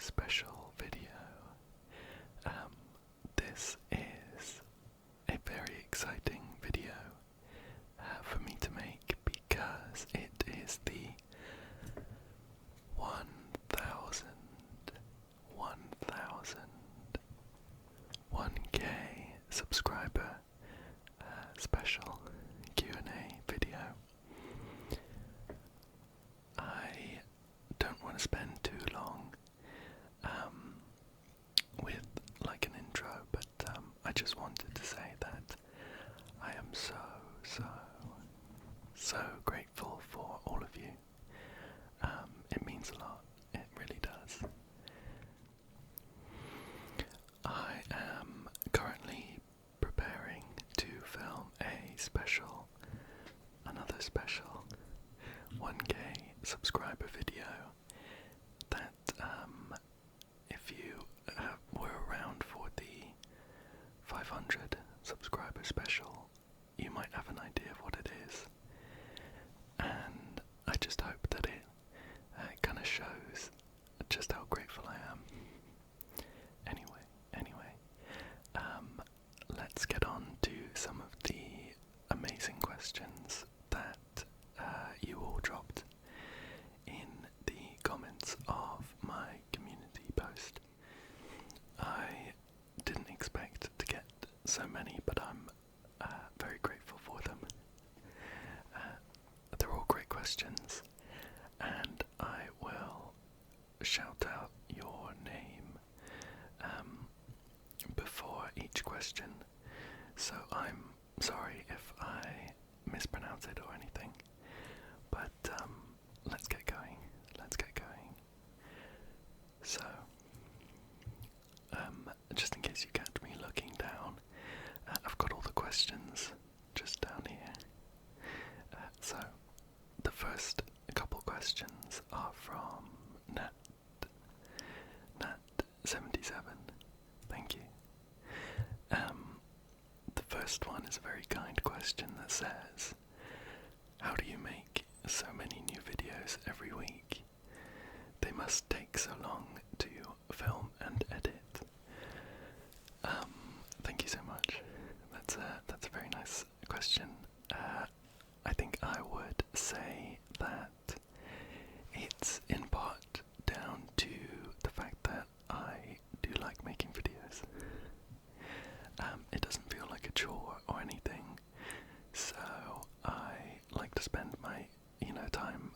special video. This is a very exciting video for me to make because it is the 1K subscriber special Q&A video. I don't want to spend too long with like an intro, but I just wanted to say that I am so grateful for all of you. It means a lot, it really does. I am currently preparing to film another special 1K subscriber video that if you were around for the 500 subscriber special, you might have an idea of what it is, and I just hope that it kind of shows just how grateful I am. Anyway, let's get on to some of the amazing questions that you all dropped in the comments of my community post. I didn't expect to get so many, but I'm very grateful for them. They're all great questions, and I will shout out your name before each question, so I'm sorry if I mispronounce it or anything, but let's get going. So, just in case you catch me looking down, I've got all the questions just down here. So, the first couple questions are from Nat77. Thank you. The first one is a very kind question that says, how do you make so many new videos every week? They must take so long to film and edit. Thank you so much. That's a very nice question. I think I would say that it's in part down to the fact that I do like making videos. It doesn't feel like a chore or anything, so I like to spend my time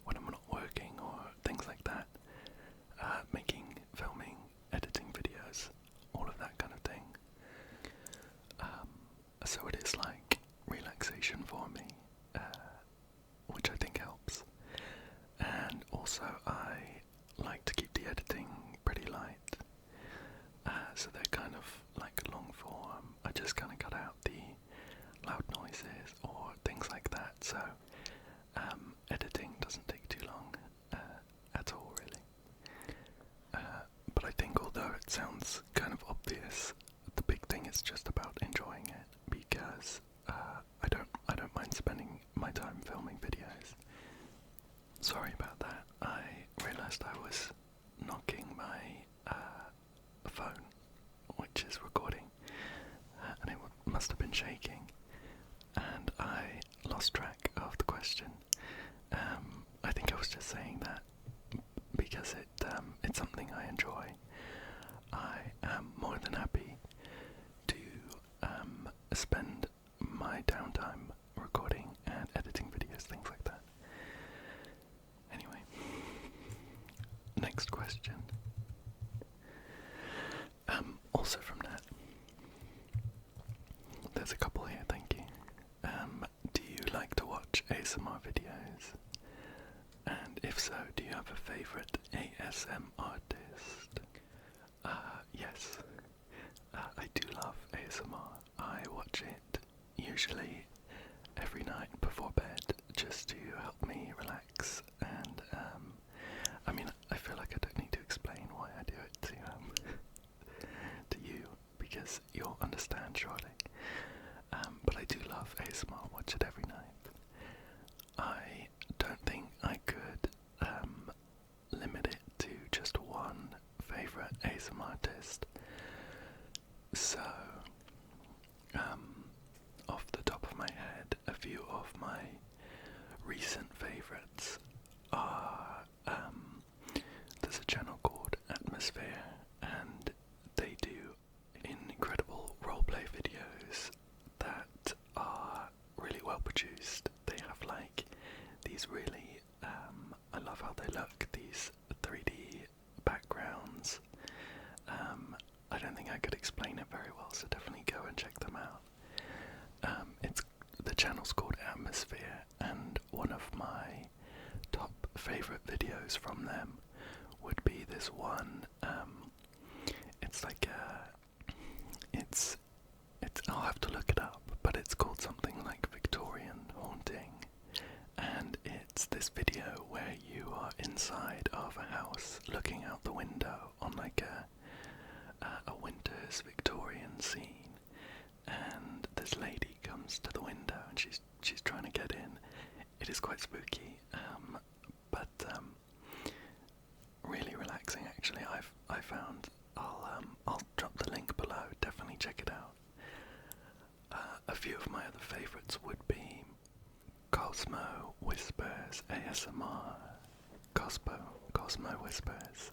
when I'm not working or things like that, filming, editing videos, all of that kind of thing. So it is like relaxation for me, which I think helps. And also I like to keep the editing pretty light, so they're kind of like long form. I just kind of cut out the loud noises or things like that, so editing doesn't take too long at all, really. But I think although it sounds kind of obvious, the big thing is just about enjoying it, because I don't mind spending my time filming videos. Sorry about that. I realised I was knocking my phone, which is recording, and it must have been shaking, and I lost track of the question. I think I was just saying that because it's something I enjoy. I am more than happy to spend my downtime recording and editing videos, things like that. Anyway, next question. Also from Nat. There's a couple here, thank you. Do you like to watch ASMR videos? And if so, do you have a favourite ASMRtist? Yes. I do love ASMR. I watch it usually every night before bed just to help me relax, and I feel like I don't need to explain why I do it to you, because you'll understand surely. But I do love ASMR, watch it every night. I don't think I could limit it to just ASMRtist. So, off the top of my head, a few of my recent favourites are, there's a channel called Atmosphere, and they do incredible roleplay videos that are really well produced. They have like these really, I love how they look, these 3D backgrounds. I don't think I could explain it very well, so definitely go and check them out. The channel's called Atmosphere, and one of my top favourite videos from them would be this one. It's like it's I'll have to look it up, but it's called something like Victorian Haunting, and it's this video where you are inside of a house looking out the window on like a winter's Victorian scene, and this lady comes to the window and she's trying to get in. It is quite spooky, but really relaxing actually. I found I'll drop the link below. Definitely check it out. A few of my other favourites would be Cosmo Whispers ASMR. Cosmo Whispers.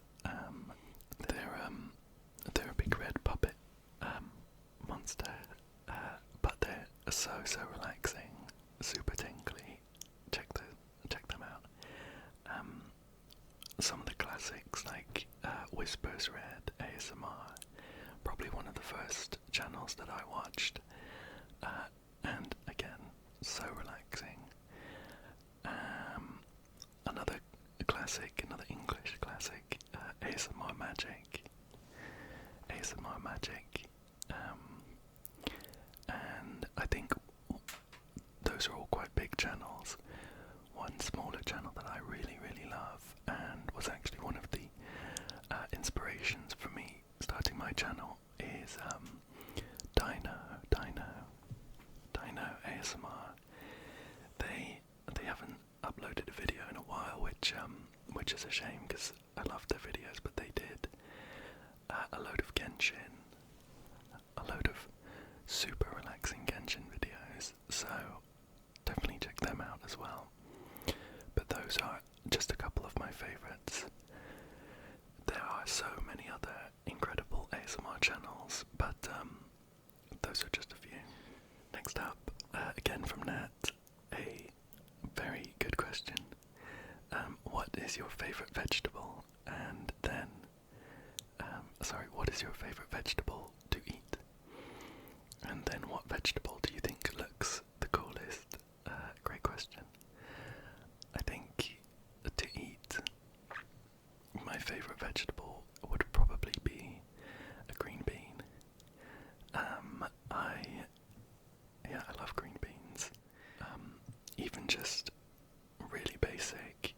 They're a big red puppet monster, but they're so relaxing, super tingly. Check them out. Some of the classics like Whispers Red ASMR, probably one of the first channels that I watched, and again, so relaxing. Another classic, another English classic, ASMR Magic. And I think those are all quite big channels. One smaller channel that I really love, and was actually one of the inspirations for me starting my channel, is Dino ASMR. They haven't uploaded a video in a while, which is a shame because I love their videos, but they did a load of Genshin, a load of super relaxing Genshin videos, so definitely check them out as well. But those are just a couple of my favourites. There are so many other incredible ASMR channels, but those are just a few. Next up, again from Nat, a very good question. What is your favourite vegetable? And then, what is your favourite vegetable to eat? And then what vegetable do you think looks the coolest? Great question. I think to eat, my favourite vegetable would probably be a green bean. I love green beans. Even just really basic,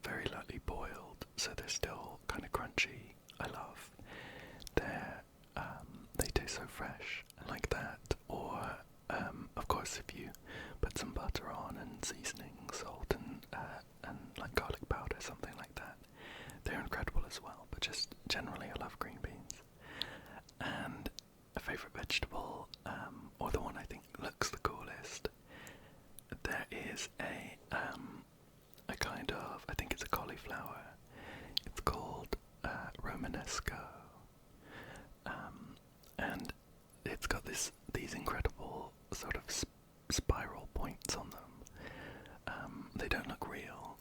very lightly boiled, so they're still kind of crunchy. I love. They taste so fresh, like that. Or, of course, if you put some butter on and seasoning, salt and like garlic powder, something like that, they're incredible as well. But just generally, I love green beans. And a favourite vegetable, or the one I think looks the coolest, there is a kind of, I think it's a cauliflower. It's called Romanesco, and it's got these incredible sort of spiral points on them. They don't look real.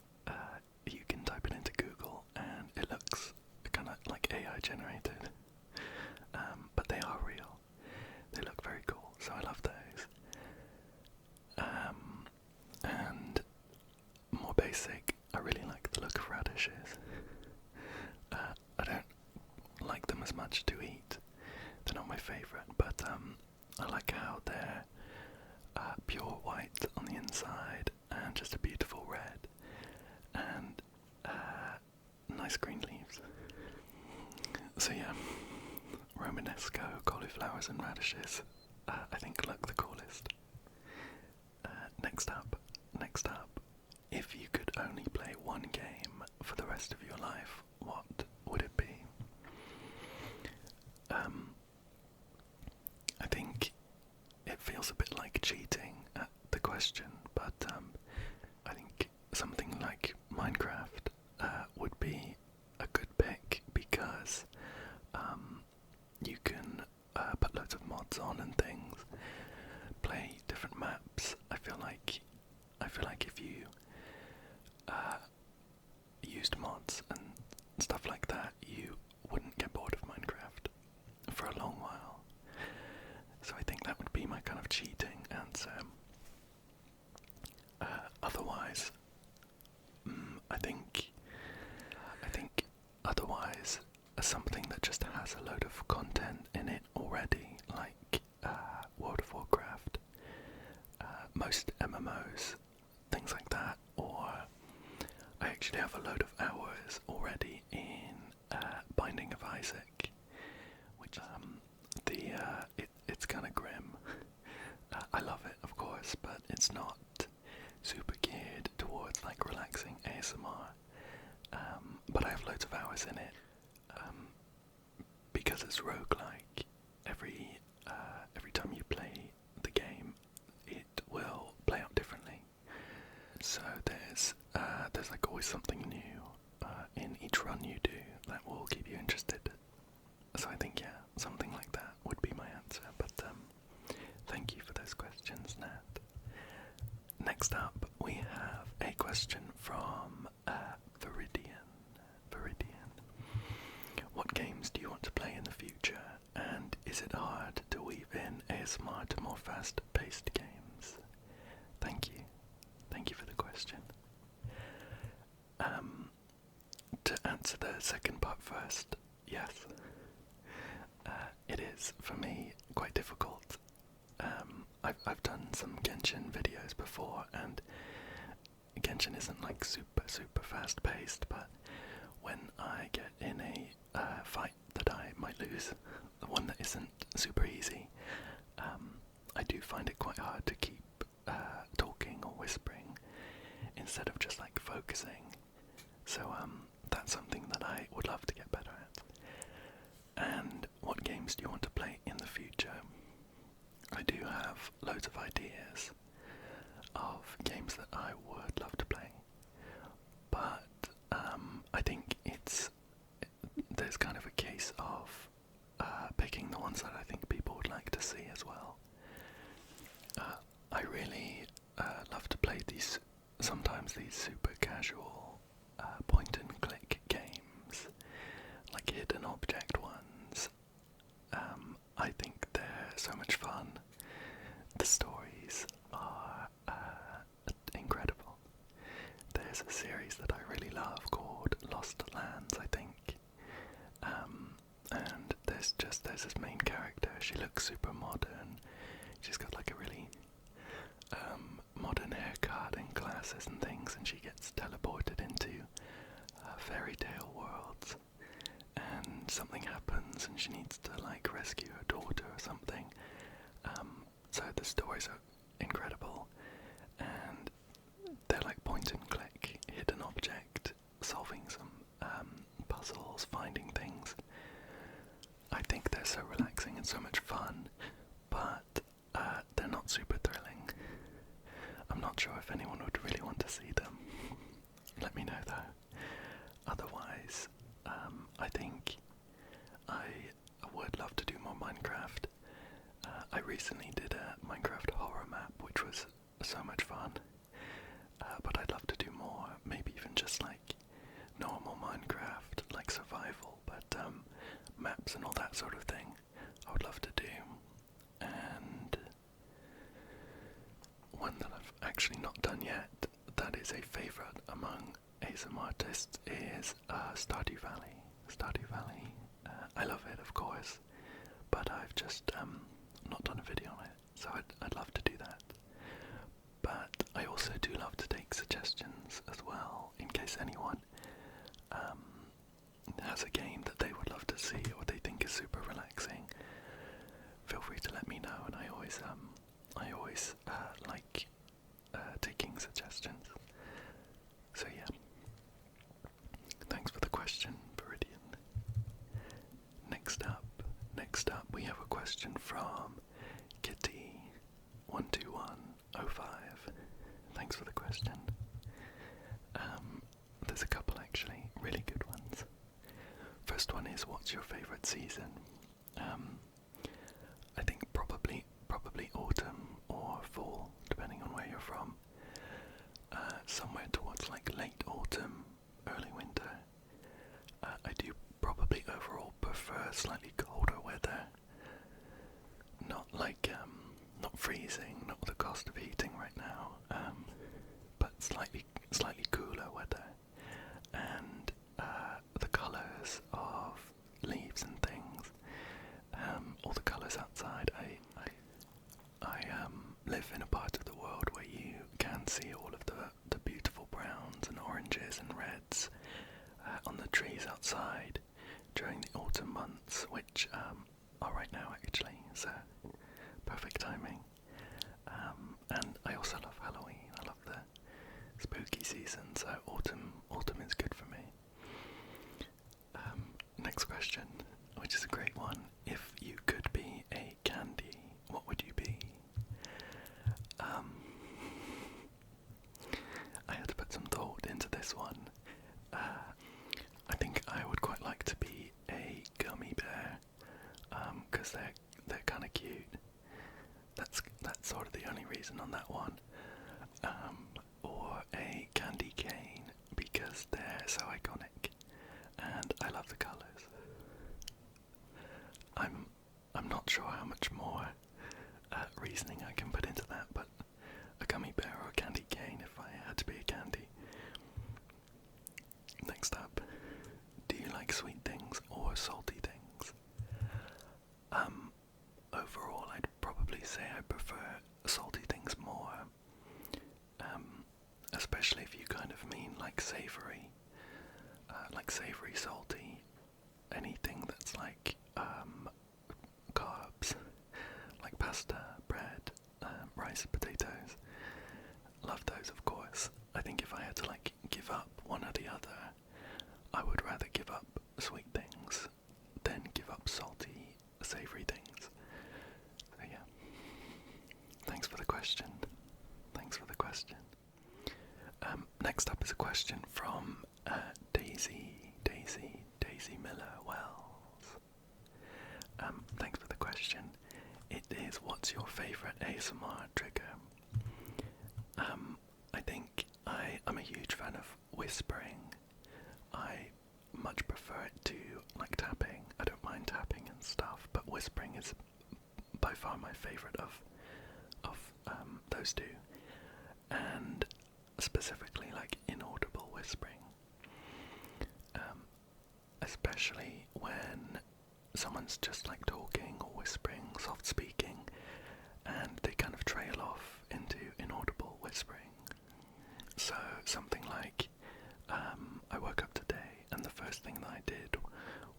You can type it into Google and it looks kind of like AI generated, but they are real. They look very cool, so I love those. And more basic, I really like the look of radishes. I don't like them as much to eat. They're not my favourite, but I like how they're pure white on the inside and just a beautiful red and nice green leaves. So yeah, Romanesco, cauliflowers and radishes, I think look the coolest. Next up, if you could only play one game for the rest of your life, what would it be? I think it feels a bit like cheating at the question, but I think something like Minecraft would be a good pick because you can put loads of mods on and things, play different maps. I feel like if you used mods and stuff like that, you wouldn't get bored of Minecraft for a long while. So I think that would be my kind of cheating answer. Otherwise, I think otherwise something that just has a load of content in it already, like World of Warcraft, most MMOs, things like that, or I actually have a load of hours already in Binding of Isaac, which it's kind of grim. I love it, of course, but it's not super geared towards like relaxing ASMR. But I have loads of hours in it because it's roguelike. Every time you play the game, it will play out differently. So there's like always something new in each run you do that will keep you interested. So I think something like that would be my answer. But thank you for those questions, Nat. Next up, we have a question from Viridian. What games do you want to play in the future, and is it hard to weave in ASMR to more fast-paced games? Thank you. Thank you for the question. To answer the second part first, yes. It is, for me, quite difficult. I've done some Genshin videos before, and Genshin isn't like super fast paced, but when I get in a fight that I might lose, the one that isn't super easy, I do find it quite hard to keep talking or whispering instead of just like focusing. So that's something that I would love to get better at. And what games do you want to play in the future? I do have loads of ideas of games that I would love to play, but I think there's kind of a case of picking the ones that I think people would like to see as well. I really love to play sometimes these super casual point and click games, like hidden object ones. I think they're so much fun. The stories are incredible. There's a series that I really love called Lost Lands, I think. And there's this main character. She looks super modern. She's got like a really modern haircut and glasses and things, and she gets teleported into fairy tale worlds. And something happens, and she needs to like rescue her daughter or something. So the stories are incredible, and they're like point and click, hidden object, solving some puzzles, finding things. I think they're so relaxing and so much fun, but they're not super thrilling. I'm not sure if anyone would really want to see them. Let me know though. Otherwise, I think I would love to do more Minecraft. I recently did a Minecraft horror map, which was so much fun. But I'd love to do more, maybe even just like normal Minecraft, like survival, but maps and all that sort of thing, I would love to do. And one that I've actually not done yet, that is a favourite among ASMRtists, is Stardew Valley. Stardew Valley, I love it, of course, but I've just not done a video on it, so I'd love to do that. But I also do love to take suggestions as well, in case anyone has a game that they would love to see or they think is super relaxing. Feel free to let me know, and I always like taking suggestions. So yeah, thanks for the question, Viridian. Next question from Kitty12105. Thanks for the question. There's a couple actually, really good ones. First one is, what's your favourite season? I think probably autumn or fall, depending on where you're from. Somewhere towards like late autumn, early winter. I do probably overall prefer slightly colder weather. Not freezing, not the cost of heating right now, but slightly cooler weather. And the colours of leaves and things, all the colours outside. I live in a part of the world where you can see all of the beautiful browns and oranges and reds on the trees outside during the autumn months, which are right now actually, so perfect timing. And I also love Halloween. I love the spooky season, so autumn is good for me. Next question, which is a great one. If you could be a candy, what would you be? I had to put some thought into this one. I think I would quite like to be a gummy bear, because they're kind of cute. That's sort of the only reason on that one. Or a candy cane, because they're so iconic, and I love the colours. I'm not sure how much more reasoning I can put into that, but a gummy bear or a candy cane if I had to be a candy. Next up, do you like sweet things or salty things? Overall, I'd probably say I prefer salty things more, especially if you kind of mean like savoury salty, anything that's like carbs, like pasta, bread, rice, potatoes. Love those, of course. I think if I had to like give up one or the other, I would rather give up sweet things than give up salty, savoury things. So yeah. Thanks for the question. Next up is a question from Daisy Miller Wells. Thanks for the question. It is, what's your favourite ASMR trigger? I think I'm a huge fan of whispering. I much prefer it to like tapping. I don't mind tapping and stuff, but whispering is by far my favourite of those two. And specifically like inaudible whispering. Especially when someone's just like talking or whispering, soft speaking, and they kind of trail off into inaudible whispering. So something like, I woke up today and the first thing that I did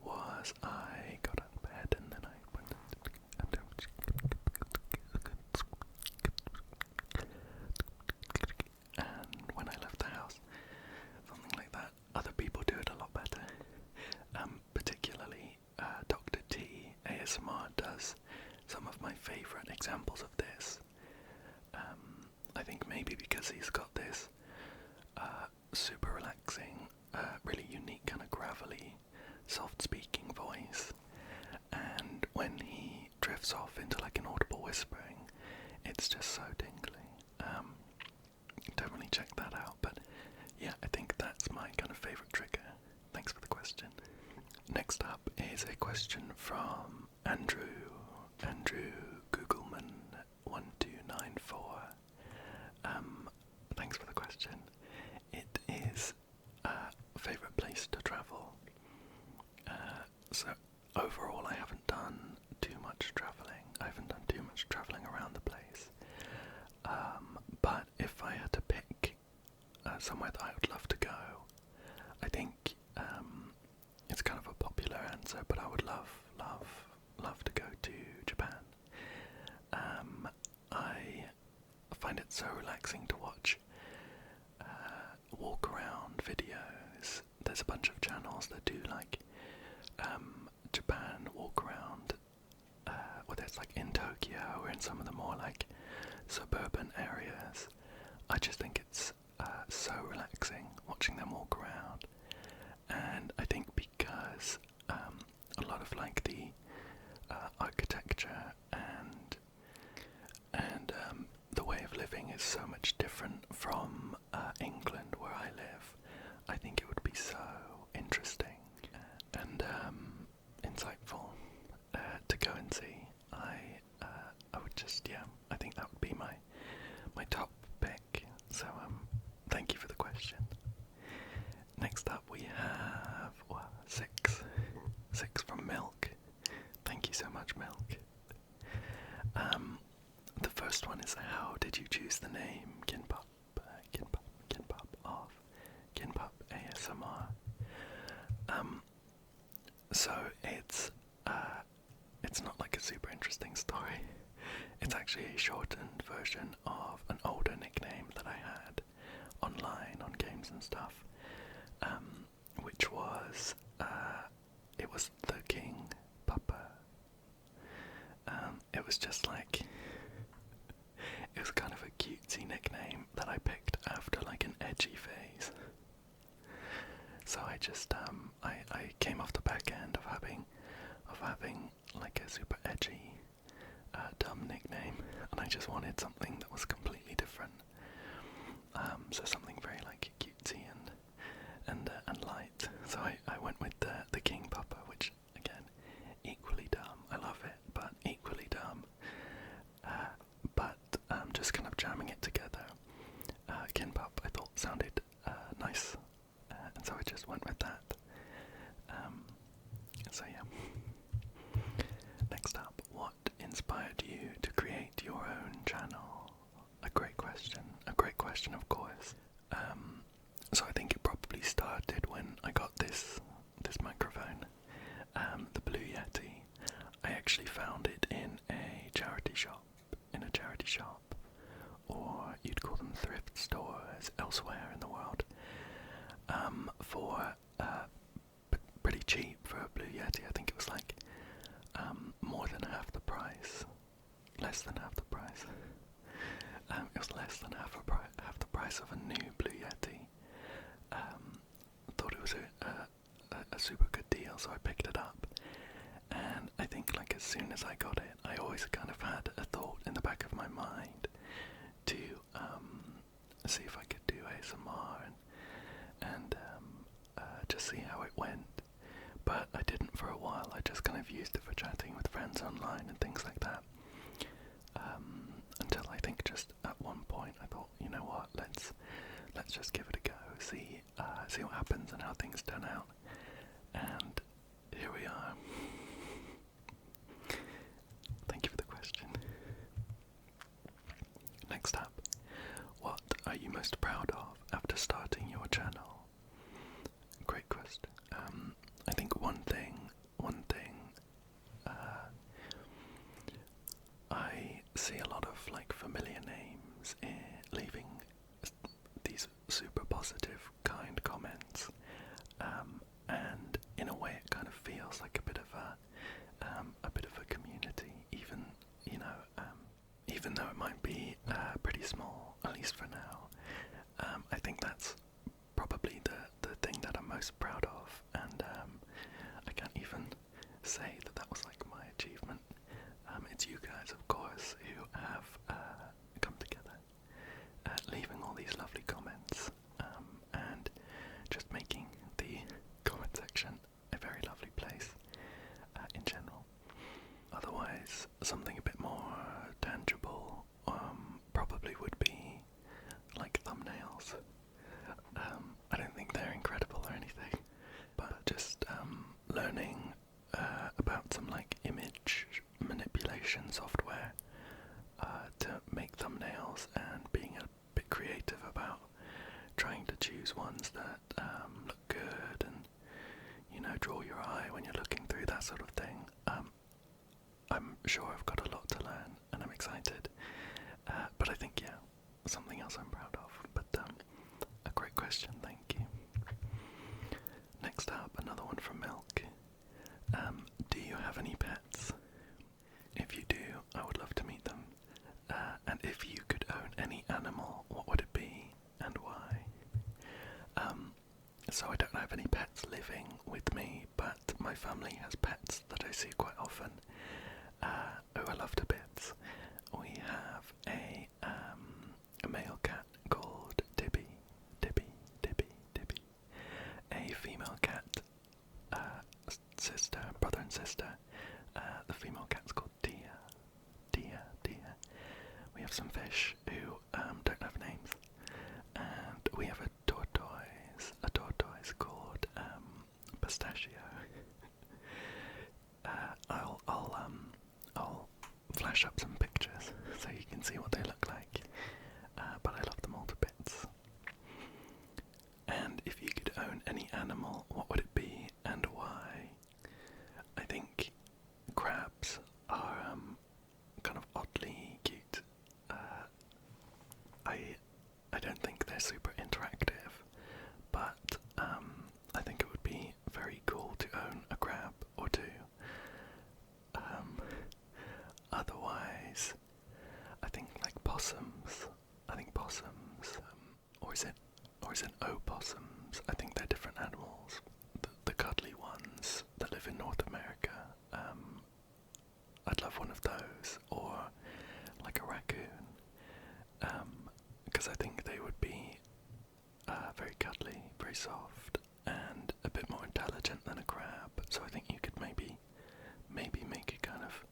was I got out of bed and then I went and when I left the house, something like that. Other people do it a lot better. Particularly Dr. T ASMR does some of my favourite examples of this. I think maybe because he's got this super relaxing, really unique kind of gravelly, soft-speaking voice, and when he drifts off into like inaudible whispering, it's just so tingly. Definitely check that out, but yeah, I think that's my kind of favourite trigger. Thanks for the question. Next up is a question from Andrew Googleman 1294. Thanks for the question. It is favourite place to travel. So overall, I haven't done too much travelling. I haven't done too much travelling around the place. But if I had to pick somewhere that I would love to go, I think it's kind of a popular answer, but I would love to go to Japan. I find it so relaxing to watch walk around videos. There's a bunch of channels that do like Japan walk around, where it's like in Tokyo or in some of the more like suburban areas. I just think it's so relaxing watching them walk around. And I think because a lot of like the architecture and the way of living is so much different from England, where I live, I think it would be so interesting and insightful to go and see. I would just, yeah, I think that would be my top pick. So thank you for the question. Next up we have six from Milk. Thank you so much, Milk. The first one is, how did you choose the name Kinpup? Kinpup of Kinpup ASMR. So it's not like a super interesting story. It's actually a shortened version of an older nickname that I had online on games and stuff, which was it was the King Papa. It was just like, it was kind of a cutesy nickname that I picked after like an edgy phase. So I just I came off the back end of having like a super edgy dumb nickname, and I just wanted something that was completely different. So something very like cutesy and light. So I went with the King Papa, which again, equally dumb. I love it, but equally dumb. But just kind of jamming it together. Kinpup I thought sounded nice, and so I just went with that. So yeah. Next up, what inspired you to create your own channel? A great question, of course. So I think it probably started when I got this microphone, the Blue Yeti. I actually found it in a charity shop, or you'd call them thrift stores elsewhere in the world, for pretty cheap for a Blue Yeti. I think it was like more than half the price, less than half the price. It was less than half the price of a new Blue Yeti. Thought it was a super good deal, so I picked it up. And I think like as soon as I got it, I always kind of had a thought in the back of my mind to see if I could do ASMR and just see how it went. But I didn't for a while. I just kind of used it for chatting with friends online and things like that. Until I think just at one point I thought, you know what, let's just give it a go, see what happens and how things turn out. And here we are. Thank you for the question. Next up, what are you most proud of after starting your channel? Great question. I think one thing I see a lot of like familiar names leaving these super positive, kind comments, and in a way it kind of feels like a bit of a community, even even though it might be pretty small, at least for now. I think that's probably the thing that I'm most proud of, and I can't even say that was like my achievement. It's you guys, of course, who have come together, leaving all these lovely comments, and just making the comment section a very lovely place in general. Otherwise, something a bit more tangible probably would be like thumbnails. I don't think they're incredible or anything, but just learning about some like image manipulation software to make thumbnails, and being a bit creative about trying to choose ones that look good and, you know, draw your eye when you're looking through, that sort of thing. I'm sure I've got a lot to learn, and I'm excited. But I think, yeah, something else I'm proud of. But a great question, thank you. Next up, another one from Milk. Do you have any pets? If you do, if you could own any animal, what would it be and why? So I don't have any pets living with me, but my family has pets that I see quite often, who I love to bits. We have a male cat called Tibby, a female cat, brother and sister. The female cat's called Dia. We have some fish who don't have names, and we have a tortoise called Pistachio. I'll flash up some pictures so you can see what they look like. But I love them all to bits. And if you could own any animal, what would it be and why? I think crabs are kind of oddly cute. I don't think they're super interactive, but I think it would be very cool to own a crab or two. Otherwise, I think like possums. Or is it opossums? I think they're different animals. The cuddly ones that live in North America. I'd love one of those, or like a raccoon, because I think they would be very cuddly, very soft, and a bit more intelligent than a crab. So I think you could maybe make a kind of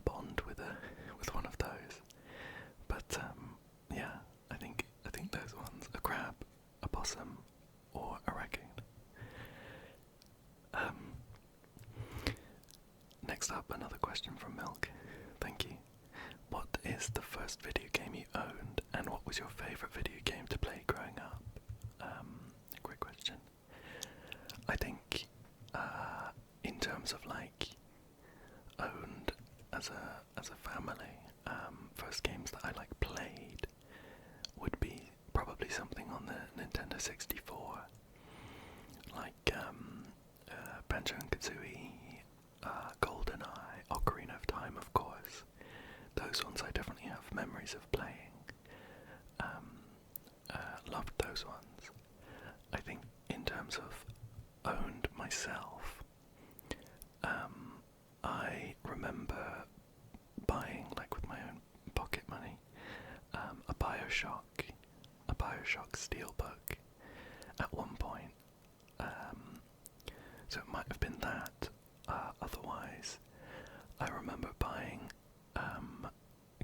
bond with one of those. But yeah, I think those ones: a crab, a possum, or a raccoon. Next up, another question from Milk. Thank you. What is the first video game you owned, and what was your favourite video game to play growing up? Great question. I think, in terms of like owned as a family, first games that I like played would be probably something on the Nintendo 64, like Banjo and Kazooie, GoldenEye, Ocarina of Time, of course. Those ones I definitely have memories of playing. Loved those ones. I think in terms of owned myself, I remember buying, like with my own pocket money, a Bioshock Steelbook at one point. So it might have been that. Otherwise, I remember buying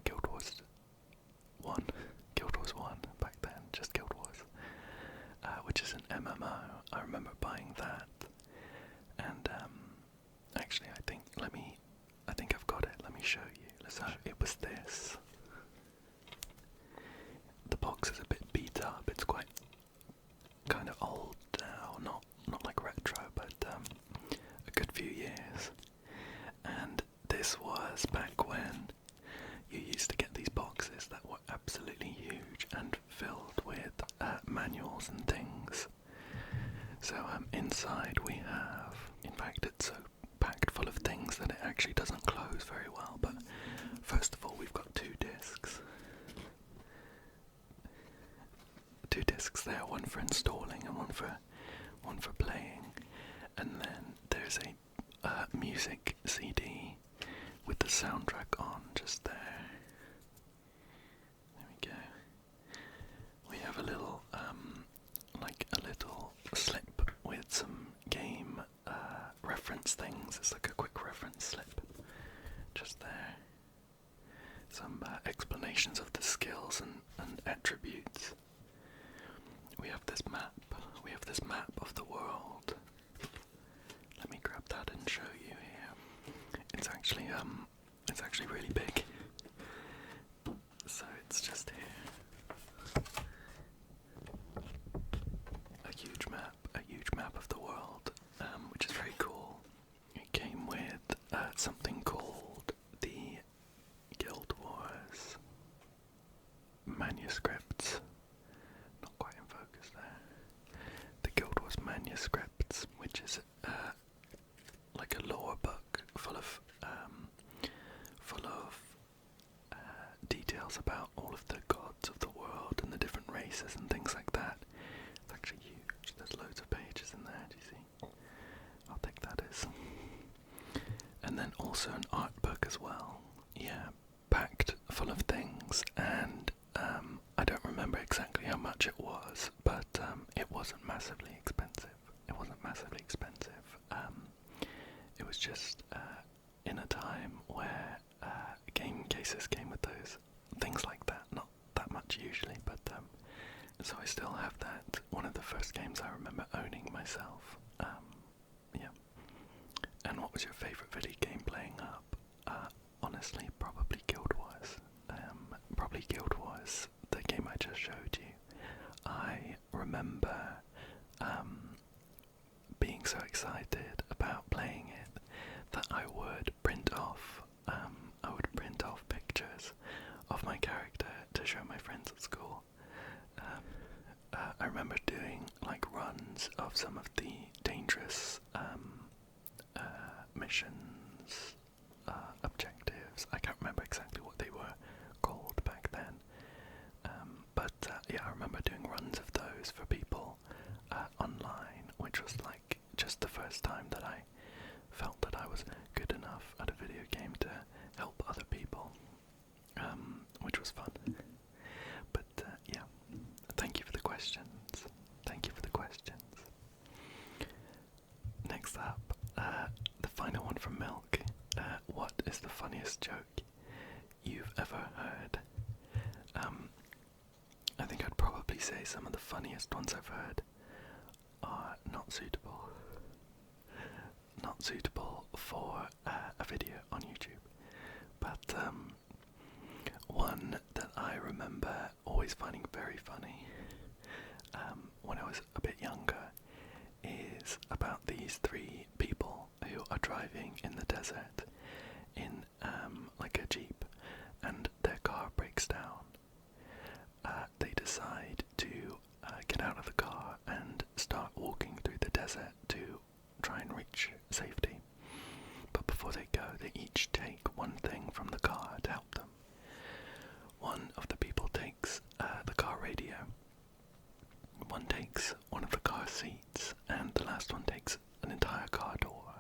Guild Wars 1 back then, just Guild Wars, which is an MMO. I remember buying that, and actually I think I've got it. Let me show you. It was this. The box is a bit beat up. It's quite kind of old now, not like retro, but a good few years. And this was back when you used to get these boxes that were absolutely huge and filled with manuals and things. So inside we have, in fact it's so packed full of things that it actually doesn't close very well, but first of all we've got two discs there, one for installing and one for playing, and then there's a music CD with the soundtrack on just there. There we go. We have a little slip with some game reference things. It's like a quick reference slip just there. Some explanations of the skills and attributes. We have this map of the world. Let me grab that and show you here. It's actually really big. So it's just here. A huge map of the world, which is very cool. It came with something called the Guild Wars manuscripts. Not quite in focus there. The Guild Wars manuscripts, which is like a lore book full of also an art book as well. Yeah, packed full of things, and I don't remember exactly how much it was, but it wasn't massively expensive. It wasn't massively expensive. It was just in a time where game cases came with those things like that. Not that much usually, but so I still have that. One of the first games I remember owning myself. Yeah. And what was your favourite video game playing up? Honestly, probably Guild Wars. Probably Guild Wars, the game I just showed you. I remember being so excited about playing it that I would print off pictures of my character to show my friends at school. I remember doing like runs of some of the dangerous missions, objectives. I can't remember exactly what they were called back then. But yeah, I remember doing runs of those for people online, which was like just the first time that I felt that I was good enough at a video game to help other people, which was fun. But yeah, thank you for the questions. Thank you for the questions. Next up, the final one from Milk. What is the funniest joke you've ever heard? I think I'd probably say some of the funniest ones I've heard are not suitable for a video on YouTube. But one that I remember always finding very funny when I was a bit younger is about these three people who are driving in the desert in like a jeep, and their car breaks down. They decide to get out of the car and start walking through the desert to try and reach safety. But before they go, they each take one thing from the car to help them. One of the people takes the car radio, one takes one of the car seats, and the last one takes an entire car door,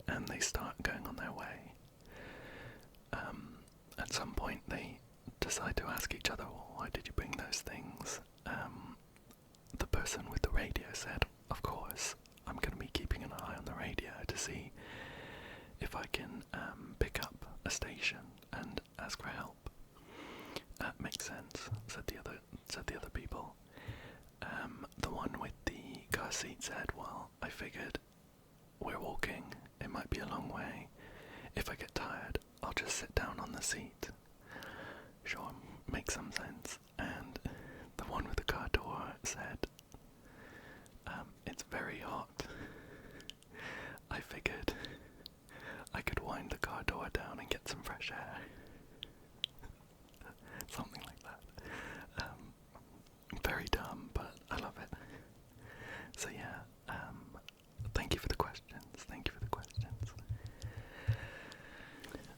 and they start going on their way. At some point they decide to ask each other, well, why did you bring those things? The person with the radio said, of course, I'm going to be keeping an eye on the radio to see if I can pick up a station and ask for help. Makes sense, said the other people. The one with the car seat said, well, I figured we're walking, it might be a long way. If I get tired, I'll just sit down on the seat. Sure, makes some sense. And the one with the car door said, it's very hot. I figured I could wind the car door down and get some fresh air. Something like that. Very dumb, but I love it. So yeah, thank you for the questions. Thank you for the questions.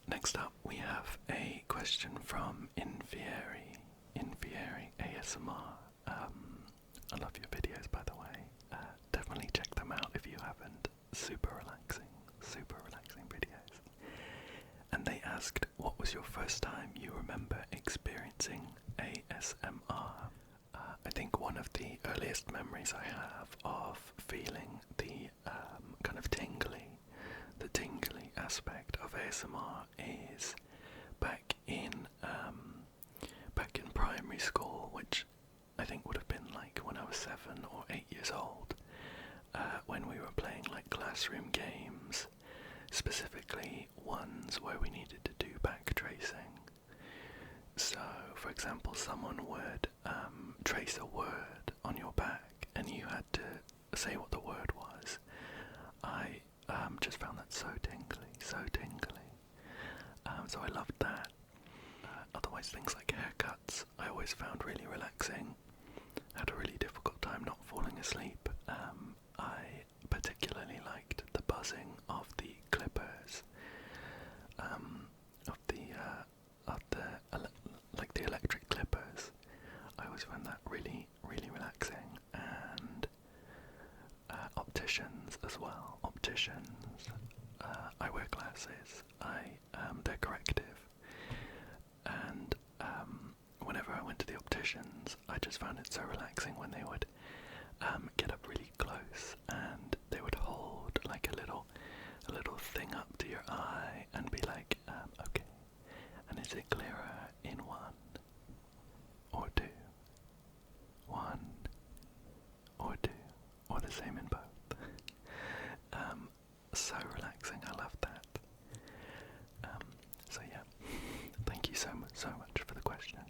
Next up, we have a question from Infieri ASMR. I love your videos, by the way. Definitely check them out if you haven't. Super relaxing videos. And they asked, what was your first time you remember experiencing ASMR? I think one of the earliest memories I have of feeling the kind of tingly aspect of ASMR is back in primary school, which I think would have been like when I was 7 or 8 years old, when we were playing like classroom games, specifically ones where we needed to do back tracing. So, for example, someone would trace a word on your back and you had to say what the word was. I just found that so tingly. So I loved that. Otherwise, things like haircuts I always found really relaxing. I had a really difficult time not falling asleep. I particularly liked the buzzing of the clippers, like the electric clippers. I always found that really relaxing. And opticians as well. Opticians I wear glasses. They're corrective, and whenever I went to the opticians, I just found it so relaxing when they would get up really close and they would hold like a little thing up to your eye and be like, okay, and is it clearer in 1 or 2? 1 or 2, or the same in both. So relaxing, I love that. So yeah, thank you so much for the question.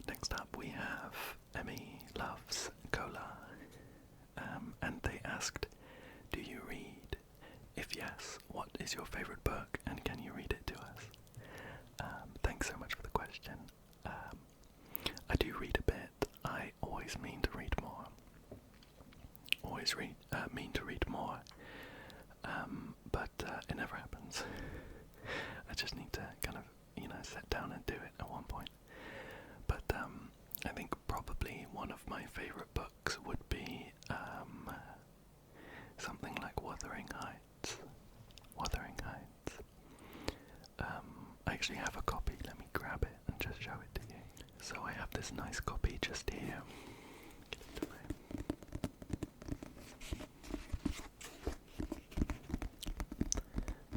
Next up we have Emmy Loves Cola, and they asked, do you read? If yes, what is your favourite book, and can you read it to us? Thanks so much for the question. I do read a bit. I always mean to read more. Mean to read more, but it never happens. I just need to kind of, sit down and do it at one point. But I think probably one of my favourite books would be something like Wuthering Heights. Wuthering Heights. I actually have a copy. Let me grab it and just show it to you. So I have this nice copy just here.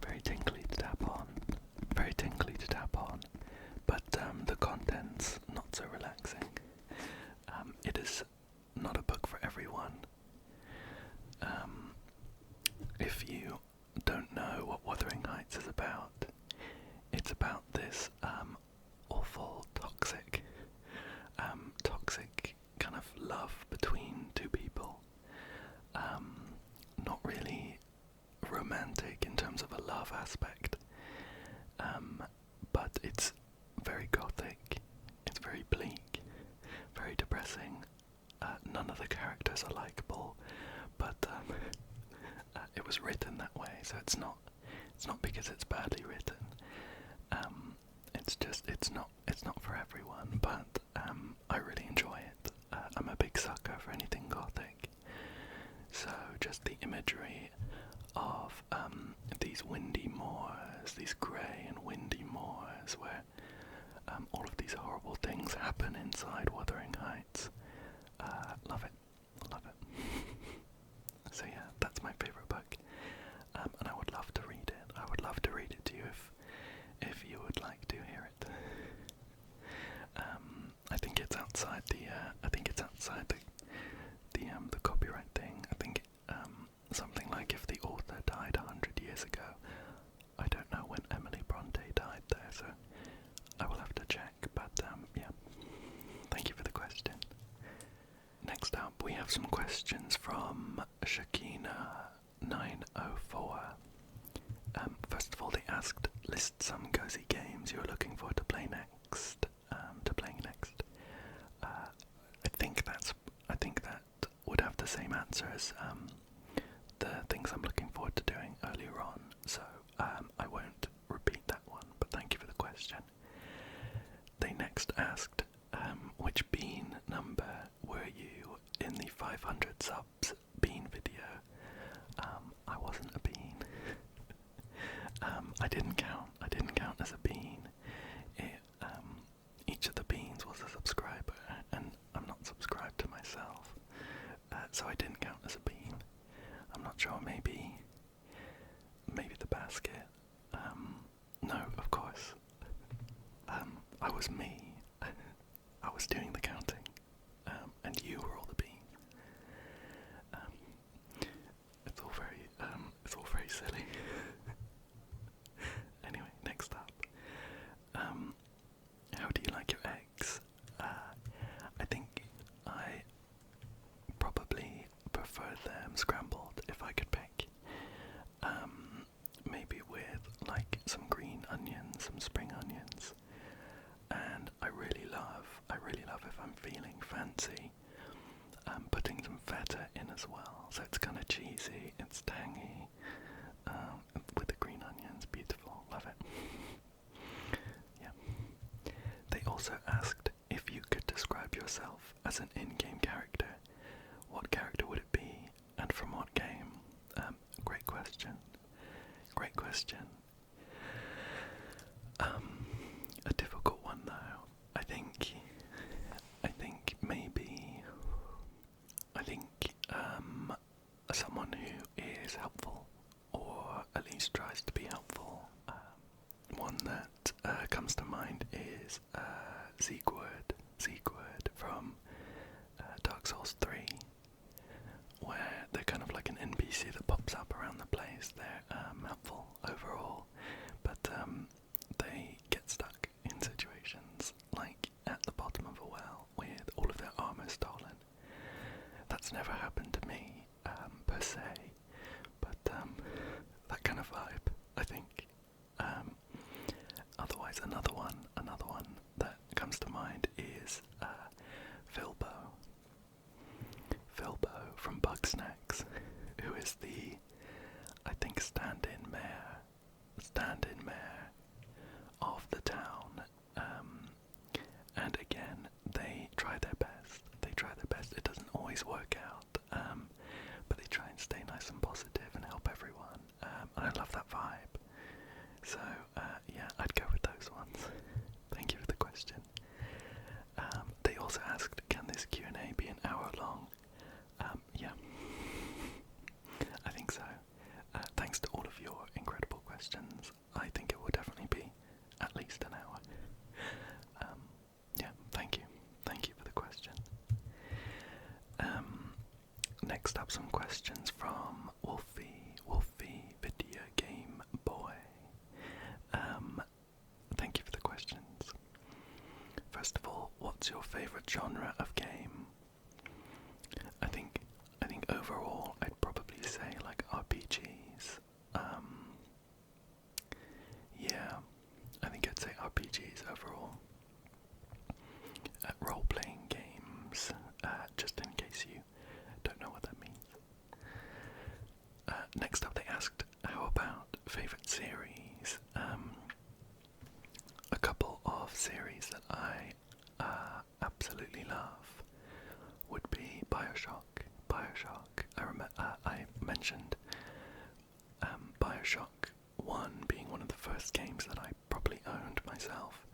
Very tingly to tap on. Very tingly to tap on. But the contents not so relaxing. It is not a book for everyone. If you don't know what Wuthering Heights is about, it's about this awful, toxic kind of love between two people. Not really romantic in terms of a love aspect, but it's very gothic, it's very bleak, very depressing. None of the characters are likable, but it was written that way, so it's not because it's badly written. It's not for everyone, but I really enjoy it. I'm a big sucker for anything gothic. So just the imagery of these windy moors, these grey and windy moors, where all of these horrible things happen inside Wuthering Heights. Love it. So yeah, that's my favourite book, and I would love to read it. I would love to read it to you if you would like to hear it. I think it's outside the copyright thing. I think something like if the author died 100 years ago. I don't know when Emily Bronte died there, so I will have to check. But yeah, thank you for the question. Next up, we have some questions from Shakina904. First of all, they asked, list some cozy games you're looking forward to playing next. I think that would have the same answer as the things I'm looking forward to doing earlier on. So I won't repeat that one. But thank you for the question. They next asked, which bean number were you in the 500 subs bean video? I wasn't a bean. I didn't count as a bean. Each of the beans was a subscriber, and I'm not subscribed to myself, so I didn't count as a bean. I'm not sure, maybe the basket. No, of course. I was me. I was doing the counting, and you were all the beans. It's all very silly. Anyway, next up. How do you like your eggs? I think I probably prefer them scrambled if I could pick. Maybe with like some green onions, some spring onions, and question. A difficult one though. I think maybe someone who is helpful, or at least tries to be helpful. One that comes to mind is Siegward from Dark Souls 3, where they're kind of like an NPC that pops up around the place. They're helpful overall, but they get stuck in situations like at the bottom of a well with all of their armor stolen. That's never happened to me, per se, but that kind of vibe, I think. Otherwise, another one that comes to mind is Philbo from Bugsnax, who is the, I think, stand-in mayor of the town. And again, they try their best. It doesn't always work out, but they try and stay nice and positive and help everyone. And I love that vibe. So yeah, I'd go with those ones. Thank you for the question. They also asked, can this Q&A be an hour long? Yeah, I think so. Thanks to all of your incredible questions. I think it will definitely be at least an hour. Yeah, thank you for the question. Next up, some questions from Wolfie Video Game Boy. Thank you for the questions. First of all, what's your favourite genre of game? I think overall I'd probably say like RPGs. Yeah, I think I'd say RPGs overall. Role-playing games, just in case you don't know what that means. Next up, they asked, how about favourite series? A couple of series that I absolutely love would be Bioshock. I mentioned Bioshock 1 being one of the first games that I probably owned myself,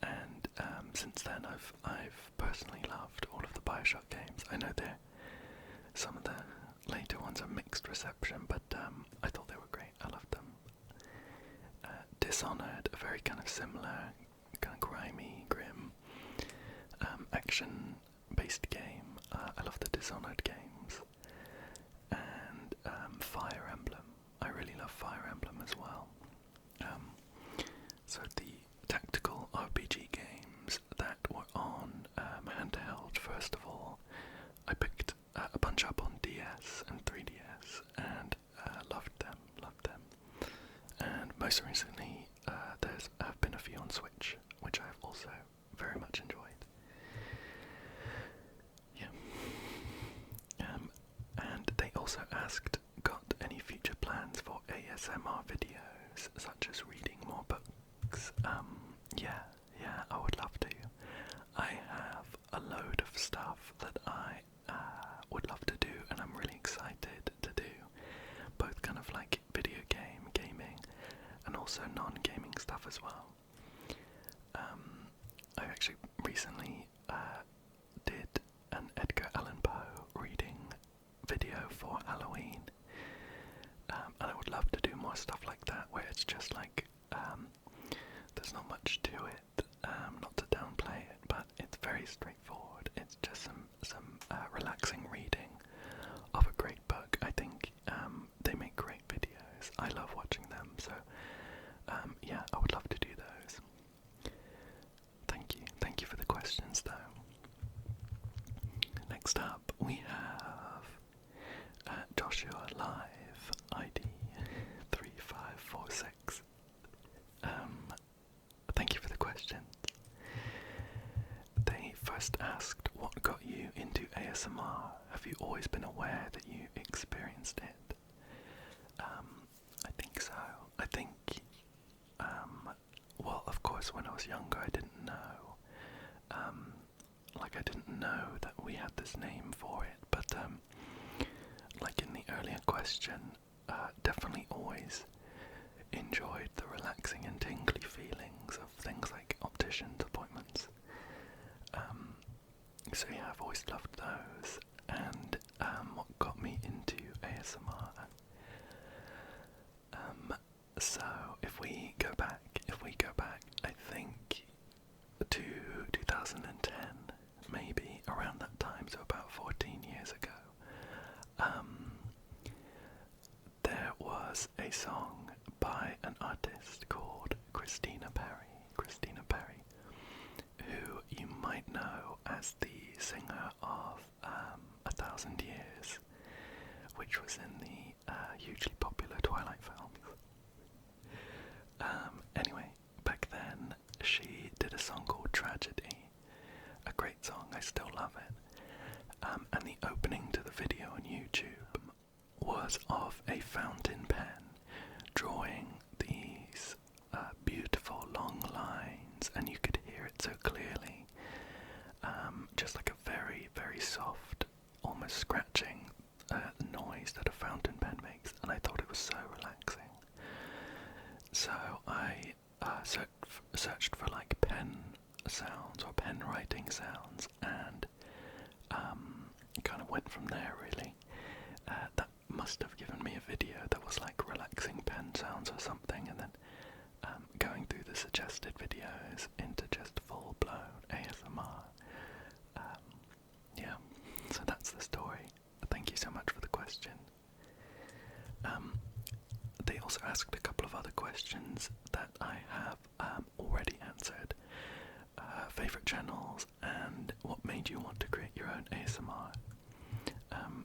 and since then I've personally loved all of the Bioshock games. I know some of the later ones are mixed reception, but I thought they were great. I loved them. Dishonored, a very kind of similar, kind of grimy, grim, action-based game. I love the Dishonored games. And Fire Emblem. I really love Fire Emblem as well. So the tactical RPG games that were on handheld, first of all, I picked a bunch up on DS and 3DS, and loved them. And most recently, there have been a few on Switch, which I've also very much enjoyed. Yeah. And they also asked, got any future plans for ASMR videos, such as reading more books? Yeah, I would love to. I have a load of stuff that I would love to do, and I'm really excited to do. Both kind of like video gaming, and also non-gaming stuff as well. I actually recently did an Edgar Allan Poe reading video for Halloween, and I would love to do more stuff like that, where it's just like there's not much to it, not to downplay it, but it's very straightforward. It's just some relaxing reading of a great book. I think they make great videos. I love watching them, so yeah, I would love to do those. Thank you for the questions though. Next up we have Joshua Live ID 3546. Thank you for the question. They first asked, what got you into ASMR? Have you always been aware that you experienced it? I think so. I think, well, of course, when I was younger, I didn't know. I didn't know that we had this name for it, but, like in the earlier question, definitely always enjoyed the relaxing and tingly feelings of things like opticians' appointments. So yeah, I've always loved those, and what got me into ASMR. So if we go back, I think to 2010, maybe around that time, so about 14 years ago, there was a song by an artist called Christina Perry, who you might know as the singer of 1,000 Years, which was in the hugely popular Twilight films. Anyway, back then she did a song called Tragedy, a great song, I still love it, and the opening to the video on YouTube was of a fountain pen drawing these beautiful long lines, and you could hear it so clearly, just like a very, very soft, almost scratching noise that a fountain pen makes, and I thought it was so relaxing. So I searched for like pen sounds or pen writing sounds, and kind of went from there really. That must have given me a video that was like relaxing pen sounds or something, and then going through the suggested videos into just full-blown ASMR. Yeah, so that's the story. Thank you so much for the question. They also asked a couple of other questions that I have already answered. Favourite channels and what made you want to create your own ASMR.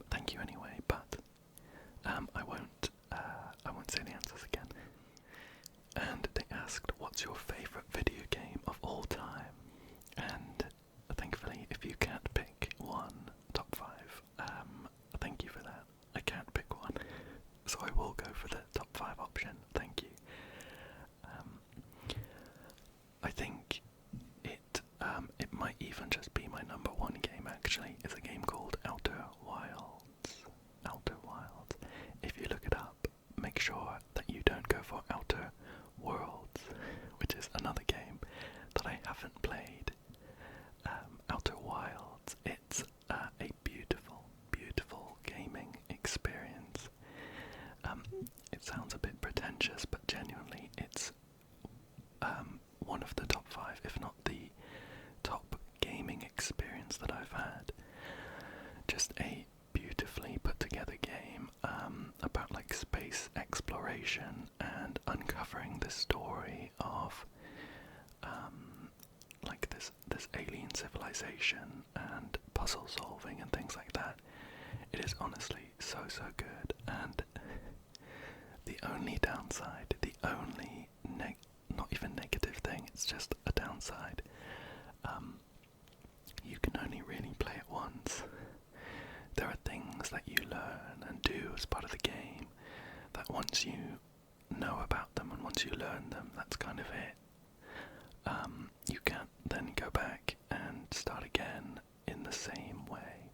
Thank you anyway, but I won't say the answers again. And they asked, what's your favourite video game of all time? And thankfully, if you can't pick one, top 5, thank you for that. I can't pick one, so I will go for the top 5 option. Thank you. I think it might even just be my number 1 game actually. Is a game called Outer Wilds. Outer Wilds. If you look it up, make sure that you don't go for Outer Worlds, which is another game that I haven't played. Outer Wilds. It's a beautiful, beautiful gaming experience. It sounds a bit pretentious, but genuinely, it's one of the top 5, if not the top gaming experience that I've had. Just a beautifully put together game about like space exploration and uncovering the story of like this alien civilization and puzzle solving and things like that. It is honestly so good, and the only downside, the only not even negative thing, it's just a downside, you can only really play it once. There are things that you learn and do as part of the game that once you know about them and once you learn them, that's kind of it. You can't then go back and start again in the same way.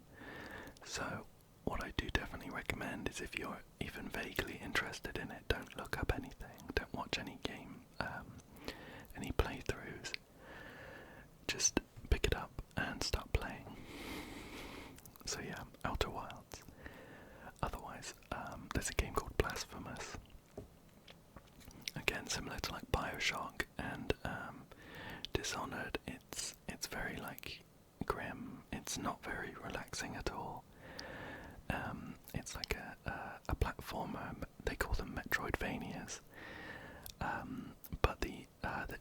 So what I do definitely recommend is, if you're even vaguely interested in it, don't look up anything, don't watch any game, any playthroughs. Just pick it up and start playing. So yeah, Outer Wilds. Otherwise, there's a game called Blasphemous. Again, similar to like Bioshock and Dishonored. It's very like grim. It's not very relaxing at all. It's like a platformer. They call them Metroidvanias. But the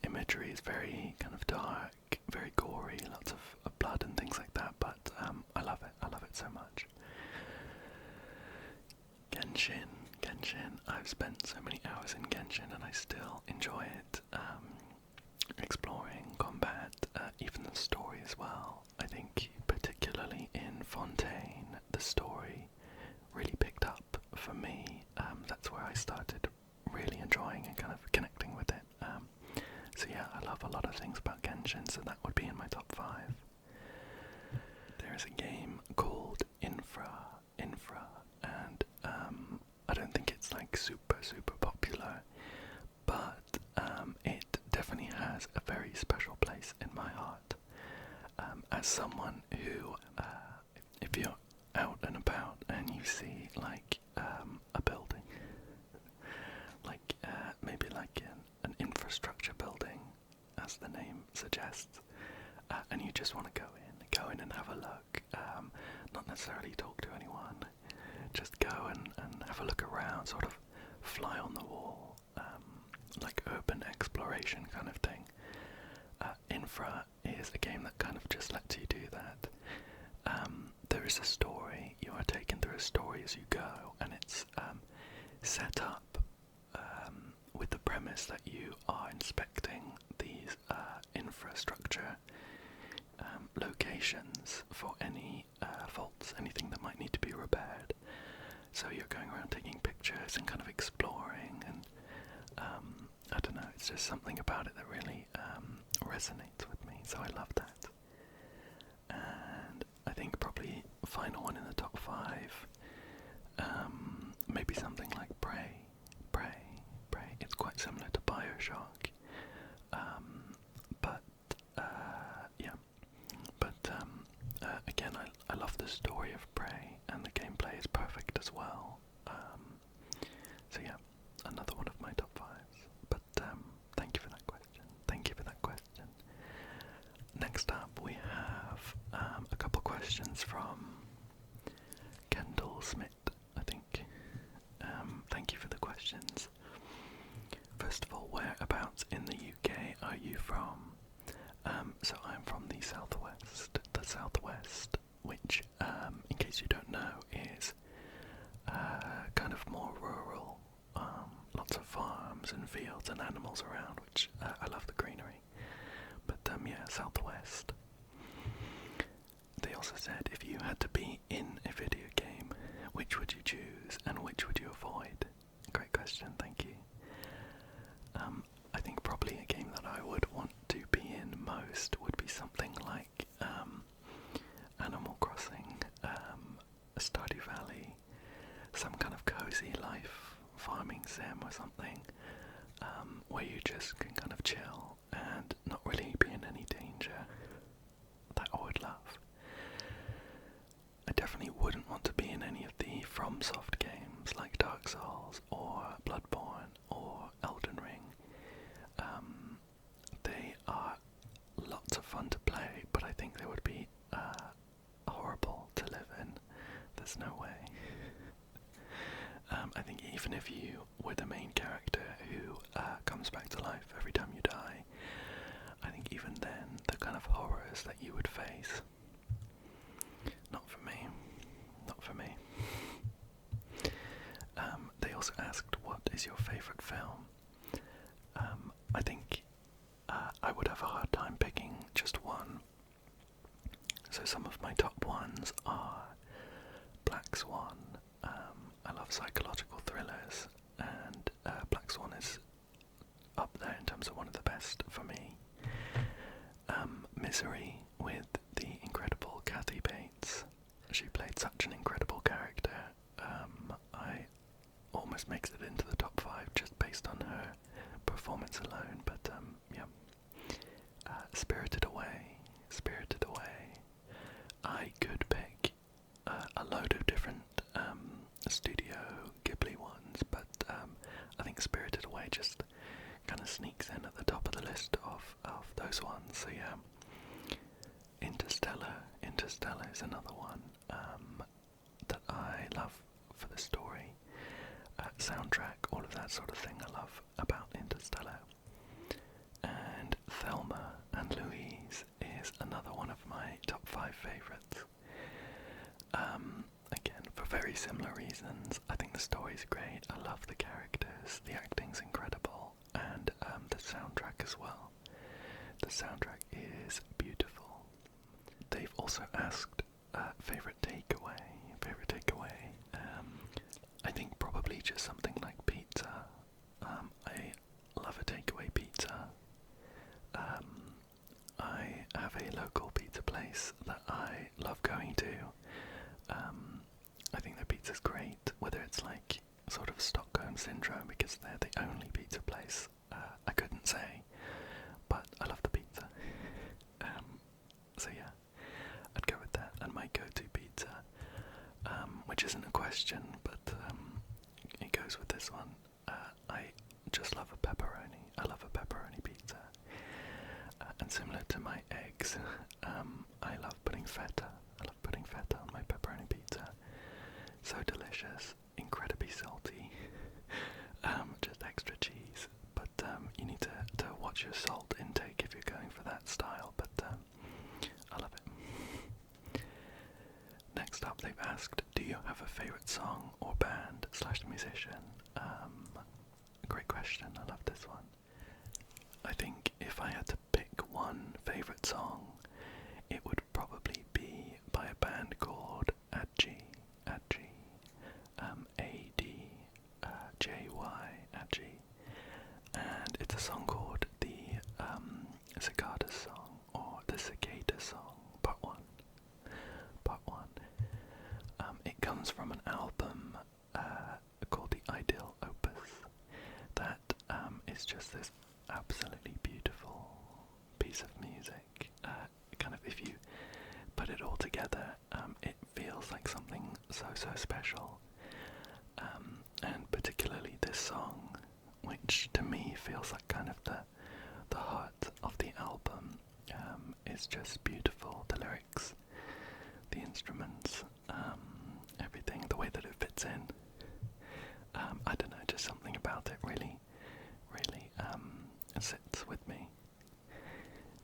imagery is very kind of dark, very gory, lots of blood and things like that. But I love it so much. Genshin. I've spent so many hours in Genshin and I still enjoy it. Exploring, combat, even the story as well. I think particularly in Fontaine, the story really picked up for me. That's where I started really enjoying and kind of connecting with it. So yeah, I love a lot of things about Genshin, so that would be in my top 5. There is a game called Infra, and I don't think it's like super popular, as someone who, if you're out and about and you see like a building, like maybe like an infrastructure building, as the name suggests, and you just want to go in and have a look, not necessarily talk to anyone, just go and have a look around, sort of fly on the wall, like urban exploration kind of thing. Infra is a game that kind of just lets you do that. There is a story, you are taken through a story as you go, and it's set up with the premise that you are inspecting these infrastructure locations for any faults, anything that might need to be repaired. So you're going around taking pictures and kind of exploring, and I don't know, it's just something about it that really resonates with me, so I love that. And I think probably final one in the top 5, maybe something like Prey. It's quite similar to Bioshock, but yeah. But again, I love the story of Prey, and the gameplay is perfect as well. So yeah, another one of my top 5s. But thank you for that question. Next up, we have a couple questions from Kendall Smith, I think. Thank you for the questions. First of all, whereabouts in the UK are you from? So I'm from the southwest, which, in case you don't know, is kind of more rural. Lots of farms and fields and animals around, which I love the greenery. But yeah, southwest. They also said, if you had to be in a video game, which would you choose and which would you avoid? Great question, thank you. I think probably a game that I would want to be in most would be something like Animal Crossing, Stardew Valley, some kind of cozy life farming sim or something, where you just can kind of chill and not really be in any danger. That I would love. I definitely wouldn't want to be in any of the FromSoft games like Dark Souls or Bloodborne or Elden Ring. They are lots of fun to play, but I think they would be horrible to live in. There's no way. I think even if you were the main character who comes back to life every time you die, I think even then the kind of horrors that you would face, not for me. They also asked, what is your favourite film? I think I would have a hard time picking just one. So some of my top ones are Black Swan. I love psychological thrillers, and Black Swan is up there in terms of one of the best for me. Misery with the incredible Kathy Bates. She played such an incredible character. I almost makes it into the top 5 just based on her performance alone. But yeah, Spirited Away. I could pick a load of different Studio Ghibli ones, but I think Spirited Away just kind of sneaks in at the top of the list of those ones. So yeah, Interstellar is another one that I love for the story, soundtrack, all of that sort of thing I love about Interstellar. And Thelma and Louise is another one of my top 5 favourites. Again, for very similar reasons. I think the story's great, I love the characters, the acting's incredible, and the soundtrack as well. The soundtrack is beautiful. They've also asked favourite takeaway. I think probably just something like pizza. I love a takeaway pizza. I have a local pizza place that I love going to. I think their pizza's great, whether it's like sort of Stockholm Syndrome because they're the only pizza place. I couldn't say, but I love the pizza. So yeah, question, but it goes with this one. I just love a pepperoni. I love a pepperoni pizza. And similar to my eggs, I love putting feta. I love putting feta on my pepperoni pizza. So delicious, incredibly salty, just extra cheese. But you need to watch your salt intake if you're going for that style. But I love it. Next up, they've asked, do you have a favourite song or band / musician? Great question, I love this one. I think if I had to pick one favourite song, it would probably be by a band called Adji, A-D-J-Y, Adji, and it's a song called the Cicada Song, or the Cicada Song, Part 1. It comes from an album called The Ideal Opus that is just this absolutely beautiful piece of music. Kind of, if you put it all together, it feels like something so special. And particularly this song, which to me feels like kind of the heart of the album, is just beautiful. The lyrics, the instruments, everything, the way that it fits in. I don't know, just something about it really sits with me.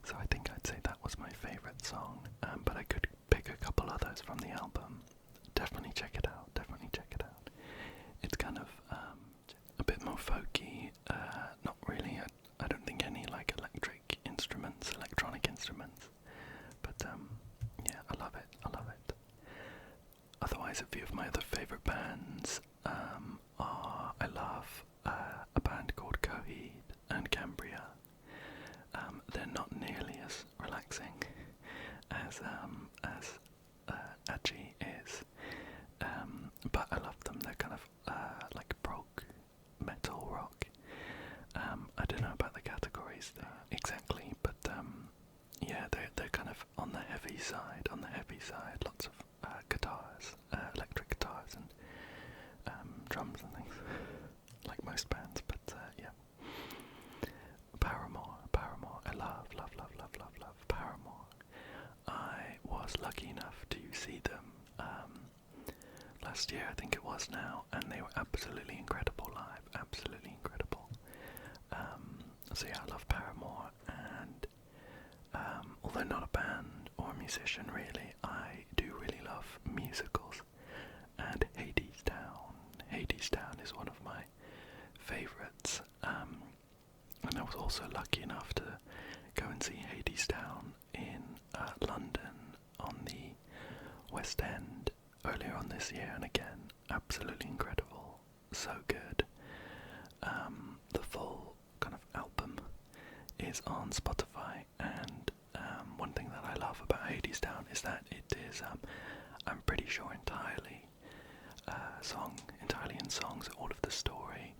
So I think I'd say that was my favourite song, but I could pick a couple others from the album. Definitely check it out, It's kind of a bit more folky, not really, I don't think any like electronic instruments, but yeah, I love it. Otherwise, a few of my other favourite bands are, I love a band called Coheed and Cambria. They're not nearly as relaxing as Adji is, but I love them. They're kind of like prog, metal, rock. I don't know about the categories there exactly, but yeah, they're kind of on the heavy side. Lots of guitars, electric guitars, and drums and things, like most bands. But yeah, Paramore. I love Paramore. I was lucky enough to see them last year, I think it was now, and they were absolutely incredible live. Absolutely incredible. So yeah, I love Paramore, and although not a band or a musician really, I do really love musicals. And Hades Town is one of my favourites. And I was also lucky enough to go and see Hades Town in London on the West End earlier on this year, and again, absolutely incredible, so good. The full kind of album is on Spotify, and one thing that I love about Hades Town is that it is, I'm pretty sure entirely in songs, all of the story.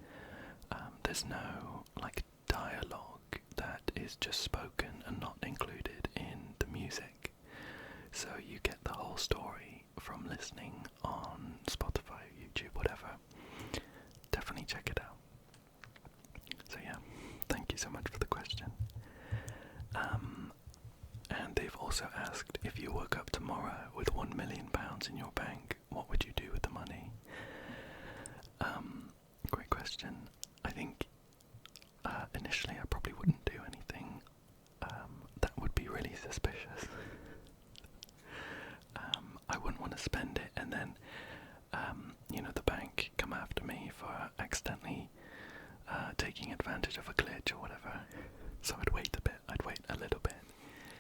There's no like dialogue that is just spoken and not included in the music, so you get the whole story from listening on Spotify, YouTube, whatever. Definitely check it out. So yeah, thank you so much for the question. And they've also asked, if you woke up tomorrow with £1 million in your bank, what would you do with the money? Great question. I think initially I probably wouldn't do anything. That would be really suspicious. I wouldn't want to spend it and then, the bank come after me for accidentally taking advantage of a glitch or whatever. So I'd wait a bit. I'd wait a little bit.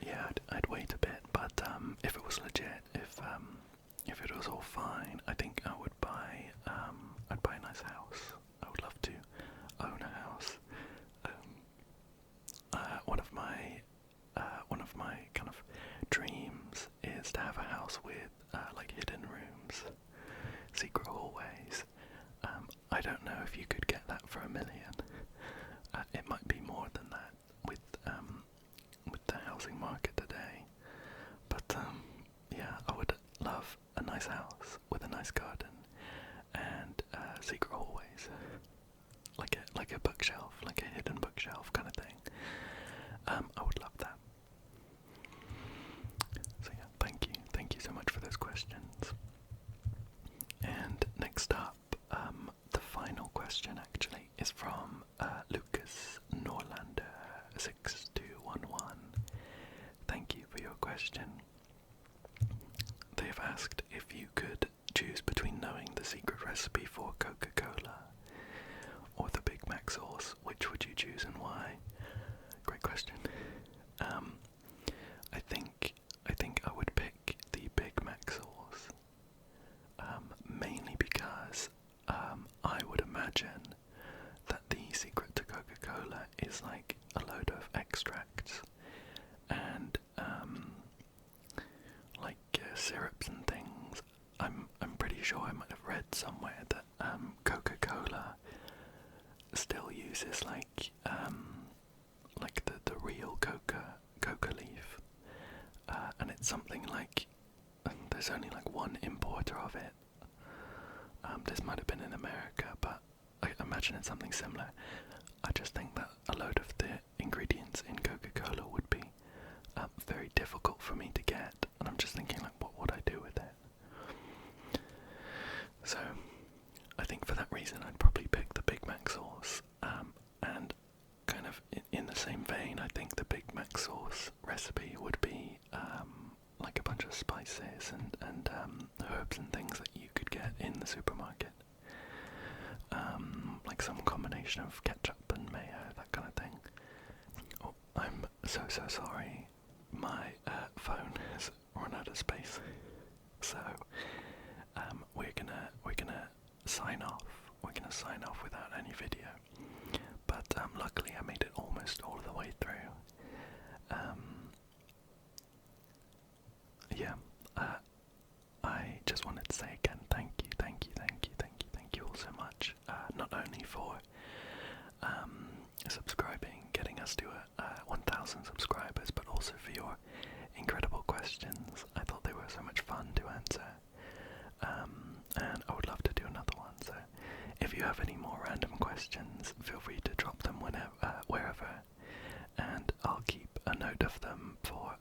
Yeah, I'd wait a bit. But if it was legit, if it was all fine, I think I would buy. I'd buy a nice house. I would love to own a house. One of my kind of dreams is to have a house with like hidden rooms, secret hallways. I don't know if you could get that for $1 million. It might be more than that with the housing market today. But yeah, I would love a nice house with a nice garden is from Lucas Norlander6211. Thank you for your question. They've asked if you could choose between knowing the secret recipe for Coca Cola or the Big Mac sauce, which would you choose and why? Great question. I think I would pick the Big Mac sauce, mainly because I would imagine that the secret to Coca Cola is like a load of extracts and syrups and things. I'm pretty sure I might have read somewhere that Coca Cola still uses like the real coca leaf, and it's something like there's only like one importer of it. This might have been in America, but I imagine it's something similar. I just think that a load of the ingredients in Coca Cola would be very difficult for me to get, and I'm just thinking like, what would I do with it? So I think for that reason I'd probably pick the Big Mac sauce, and kind of in the same vein, I think the Big Mac sauce recipe would be like a bunch of spices and herbs and things that you could get in the supermarket, like some combination of ketchup and mayo, that kind of thing. Oh, I'm so sorry. My phone has run out of space, so we're gonna sign off. We're gonna sign off without any video. But luckily, I made it almost all the way through. I just wanted to say again, thank you all so much. Not only for subscribing, getting us to 1,000 subscribers, but also for your incredible questions. I thought they were so much fun to answer, and I would love to do another one. So, if you have any more random questions, feel free to drop them wherever, and I'll keep a note of them for